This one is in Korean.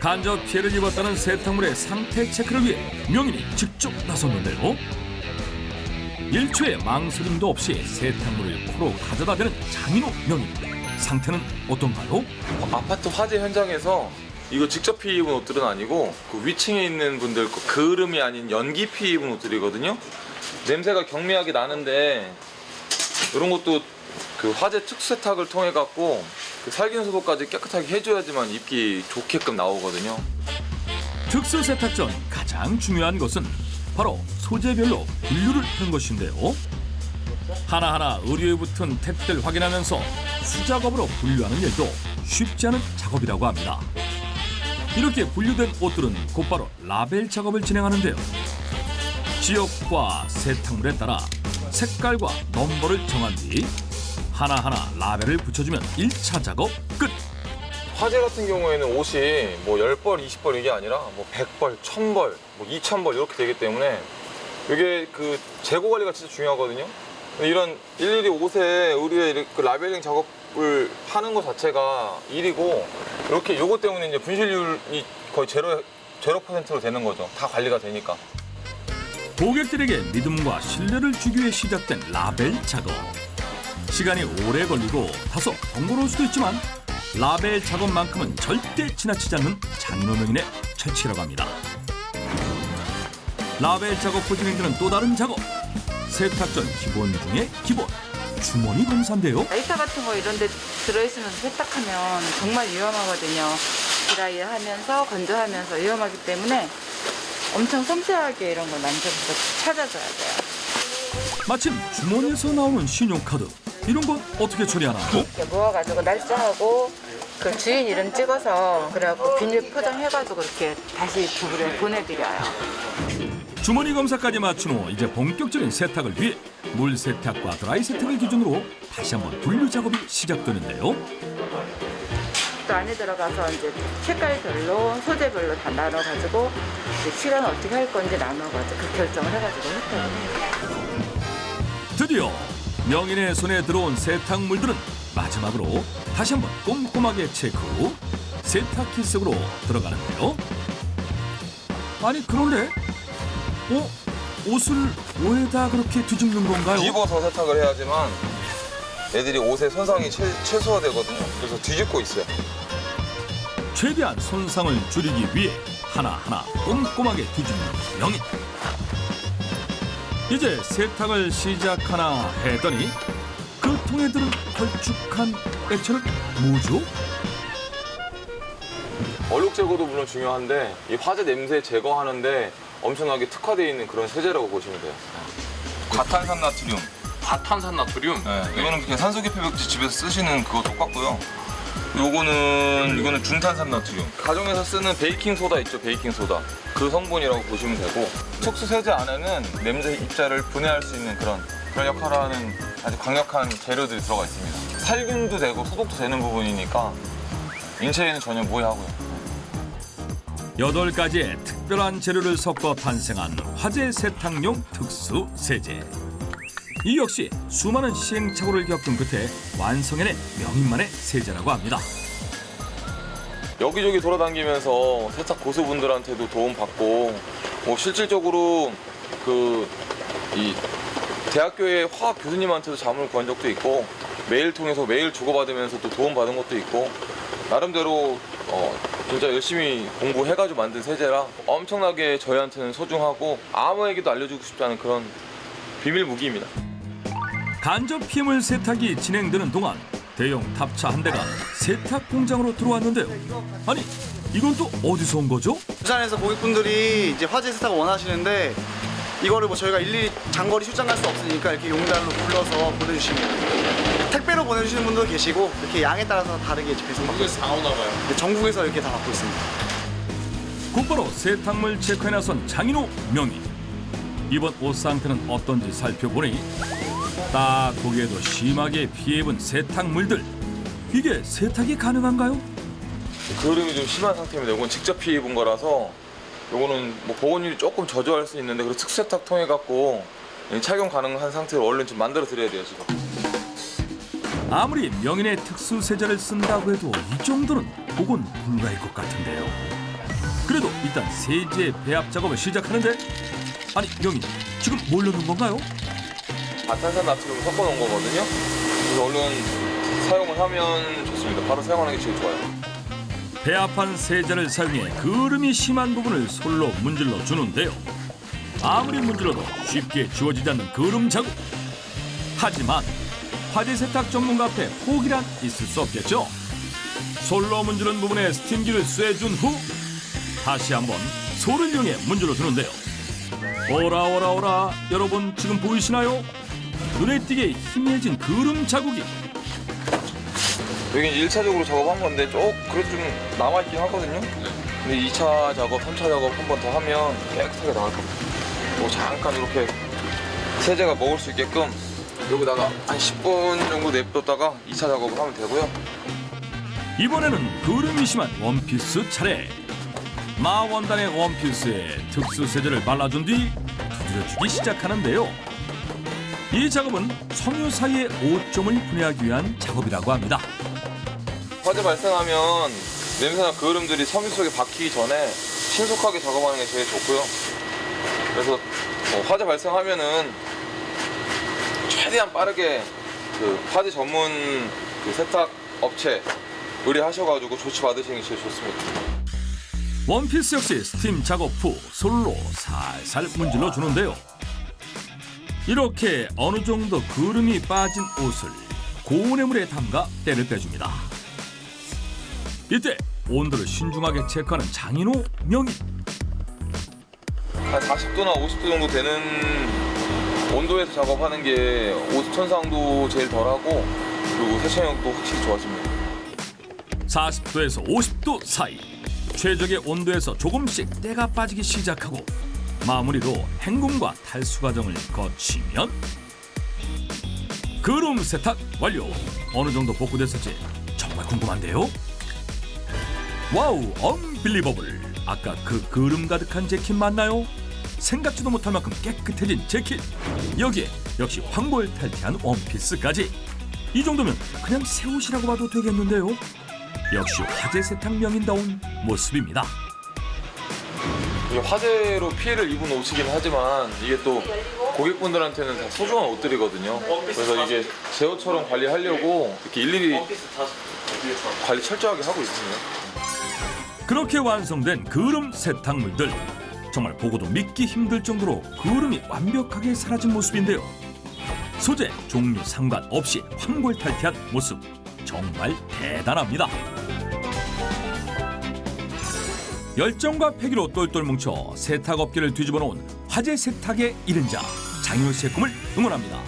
간접 피해를 입었다는 세탁물의 상태 체크를 위해 명인이 직접 나섰는데요. 일초의 망설임도 없이 세탁물을 코로 가져다 대는 장인호 명인. 상태는 어떤가요? 아파트 화재 현장에서 이거 직접 피해 입은 옷들은 아니고 그 위층에 있는 분들 거 그을음이 아닌 연기 피해 입은 옷들이거든요. 냄새가 경미하게 나는데 이런 것도 그 화재 특수 세탁을 통해 갖고 그 살균 소독까지 깨끗하게 해줘야지만 입기 좋게끔 나오거든요. 특수 세탁 전 가장 중요한 것은 바로 소재별로 분류를 하는 것인데요. 하나하나 의류에 붙은 택들 확인하면서 수작업으로 분류하는 일도 쉽지 않은 작업이라고 합니다. 이렇게 분류된 옷들은 곧바로 라벨 작업을 진행하는데요. 지역과 세탁물에 따라 색깔과 넘버를 정한 뒤 하나하나 라벨을 붙여주면 1차 작업 끝! 화재 같은 경우에는 옷이 뭐 10벌, 20벌 이게 아니라 뭐 100벌, 1000벌, 뭐 2000벌 이렇게 되기 때문에 이게 그 재고 관리가 진짜 중요하거든요. 이런 일일이 옷에 의류에 그 라벨링 작업을 하는 것 자체가 일이고 이렇게 요것 때문에 이제 분실률이 거의 0%로 되는 거죠. 다 관리가 되니까. 고객들에게 믿음과 신뢰를 주기 위해 시작된 라벨 작업. 시간이 오래 걸리고 다소 번거로울 수도 있지만 라벨 작업만큼은 절대 지나치지 않는 장로명인의 철칙이라고 합니다. 라벨 작업 후 진행되는 또 다른 작업. 세탁 전 기본 중에 기본. 주머니 검사인데요. 라이터 같은 거 이런 데 들어있으면서 세탁하면 정말 위험하거든요. 드라이 하면서 건조하면서 위험하기 때문에 엄청 섬세하게 이런 걸 만져서 찾아줘야 돼요. 마침 주머니에서 나오는 신용카드. 이런 건 어떻게 처리하나요? 이렇게 모아가지고 날짜하고 그 주인 이름 찍어서 그래갖고 비닐 포장해가지고 이렇게 다시 부부를 보내드려요. 주머니 검사까지 마친 후 이제 본격적인 세탁을 위해 물 세탁과 드라이 세탁을 기준으로 다시 한번 분류 작업이 시작되는데요. 또 안에 들어가서 이제 색깔별로 소재별로 다 나눠가지고 이제 시간 어떻게 할 건지 나눠가지고 그 결정을 해가지고 했거든요. 드디어 명인의 손에 들어온 세탁물들은 마지막으로 다시 한번 꼼꼼하게 체크 후 세탁기 속으로 들어가는데요. 아니 그런데 옷을 왜다 그렇게 뒤집는 건가요? 뒤집어서 세탁을 해야지만 애들이 옷에 손상이 최소화되거든요. 그래서 뒤집고 있어요. 최대한 손상을 줄이기 위해 하나하나 꼼꼼하게 뒤집는 명인. 이제 세탁을 시작하나 했더니 그 통에 들은 걸쭉한 액체는 뭐죠? 얼룩 제거도 물론 중요한데 이 화재 냄새 제거하는데 엄청나게 특화되어 있는 그런 세제라고 보시면 돼요. 과탄산 나트륨. 과탄산 나트륨? 네, 이거는 그냥 산소계 표백제 집에서 쓰시는 그거 똑같고요. 이거는 중탄산 나트륨. 가정에서 쓰는 베이킹 소다 있죠, 베이킹 소다. 그 성분이라고 보시면 되고 특수 세제 안에는 냄새 입자를 분해할 수 있는 그런 역할을 하는 아주 강력한 재료들이 들어가 있습니다. 살균도 되고 소독도 되는 부분이니까 인체에는 전혀 무해하고요. 8가지의 특별한 재료를 섞어 탄생한 화재 세탁용 특수 세제. 이 역시 수많은 시행착오를 겪은 끝에 완성해낸 명인만의 세제라고 합니다. 여기저기 돌아다니면서 세탁 고수분들한테도 도움받고 실질적으로 이 대학교의 화학 교수님한테도 자문을 구한 적도 있고 메일 통해서 메일 주고받으면서 또 도움받은 것도 있고 나름대로 진짜 열심히 공부해가지고 만든 세제라 엄청나게 저희한테는 소중하고 아무에게도 알려주고 싶지 않은 그런 비밀 무기입니다. 간접 피해물 세탁이 진행되는 동안 대형 탑차 한 대가 세탁 공장으로 들어왔는데요. 아니 이건 또 어디서 온 거죠? 부산에서 고객분들이 이제 화재 세탁을 원하시는데 이거를 뭐 저희가 일일이 장거리 출장 갈 수 없으니까 이렇게 용달로 불러서 보내주시면 택배로 보내주시는 분도 계시고 이렇게 양에 따라서 다르게 배송받고 있습니다. 전국에서 다 오나 봐요. 전국에서 이렇게 다 받고 있습니다. 곧바로 세탁물 체크에 나선 장인호 명인. 이번 옷 상태는 어떤지 살펴보니 딱 보기에도 심하게 피해 입은 세탁물들. 이게 세탁이 가능한가요? 그림이 좀 심한 상태입니다. 이건 직접 피해 입은 거라서 이거는 뭐 보건율이 조금 저조할 수 있는데 그래서 특수세탁 통해 갖고 착용 가능한 상태로 얼른 좀 만들어 드려야 돼요 지금. 아무리 명인의 특수 세제를 쓴다고 해도 이 정도는 복원 불가일 것 같은데요. 그래도 일단 세제 배합 작업을 시작하는데 아니 명인 지금 뭘 넣는 건가요? 과탄산 나트륨을 섞어 놓은 거거든요. 그래서 얼른 사용을 하면 좋습니다. 바로 사용하는 게 제일 좋아요. 배합한 세제를 사용해 그름이 심한 부분을 솔로 문질러 주는데요. 아무리 문질러도 쉽게 지워지지 않는 그름 자국. 하지만 화재 세탁 전문가 앞에 포기란 있을 수 없겠죠. 솔로 문지른 부분에 스팀기를 쐬준 후 다시 한번 솔을 이용해 문질러 주는데요. 오라 여러분 지금 보이시나요? 눈에 띄게 희미해진 그름 자국이. 여기 1차적으로 작업한 건데 그래도 좀 남아있긴 하거든요. 근데 2차 작업, 3차 작업 한 번 더 하면 깨끗하게 나갈 겁니다. 뭐 잠깐 이렇게 세제가 먹을 수 있게끔 여기다가 한 10분 정도 냅뒀다가 2차 작업을 하면 되고요. 이번에는 그름이 심한 원피스 차례. 마원단의 원피스에 특수 세제를 발라준 뒤 두드려주기 시작하는데요. 이 작업은 섬유 사이의 오점을 분해하기 위한 작업이라고 합니다. 화재 발생하면 냄새나 그을음들이 섬유 속에 박히기 전에 신속하게 작업하는 게 제일 좋고요. 그래서 화재 발생하면은 최대한 빠르게 그 화재 전문 그 세탁 업체 의뢰하셔가지고 조치 받으시는 게 제일 좋습니다. 원피스 역시 스팀 작업 후 솔로 살살 문질러 주는데요. 이렇게 어느 정도 그름이 빠진 옷을 고온의 물에 담가 때를 빼줍니다. 이때 온도를 신중하게 체크하는 장인호 명인. 한 40도나 50도 정도 되는 온도에서 작업하는 게 옷 손상도 제일 덜하고 그리고 세척력도 확실히 좋아집니다. 40도에서 50도 사이 최적의 온도에서 조금씩 때가 빠지기 시작하고 마무리로 헹굼과 탈수 과정을 거치면 그름 세탁 완료. 어느 정도 복구됐을지 정말 궁금한데요. 와우, 언빌리버블. 아까 그 그름 가득한 재킷 맞나요? 생각지도 못할 만큼 깨끗해진 재킷. 여기에 역시 황골탈퇴한 원피스까지. 이 정도면 그냥 새 옷이라고 봐도 되겠는데요. 역시 화재 세탁 명인다운 모습입니다. 이게 화재로 피해를 입은 옷이긴 하지만 이게 또 고객분들한테는 다 소중한 옷들이거든요. 그래서 이게 제 옷처럼 관리하려고 이렇게 일일이 관리 철저하게 하고 있습니다. 그렇게 완성된 그름 세탁물들. 정말 보고도 믿기 힘들 정도로 그름이 완벽하게 사라진 모습인데요. 소재, 종류 상관없이 황골탈퇴한 모습. 정말 대단합니다. 열정과 패기로 똘똘 뭉쳐 세탁업계를 뒤집어 놓은 화재 세탁의 이른자 장인호 씨의 꿈을 응원합니다.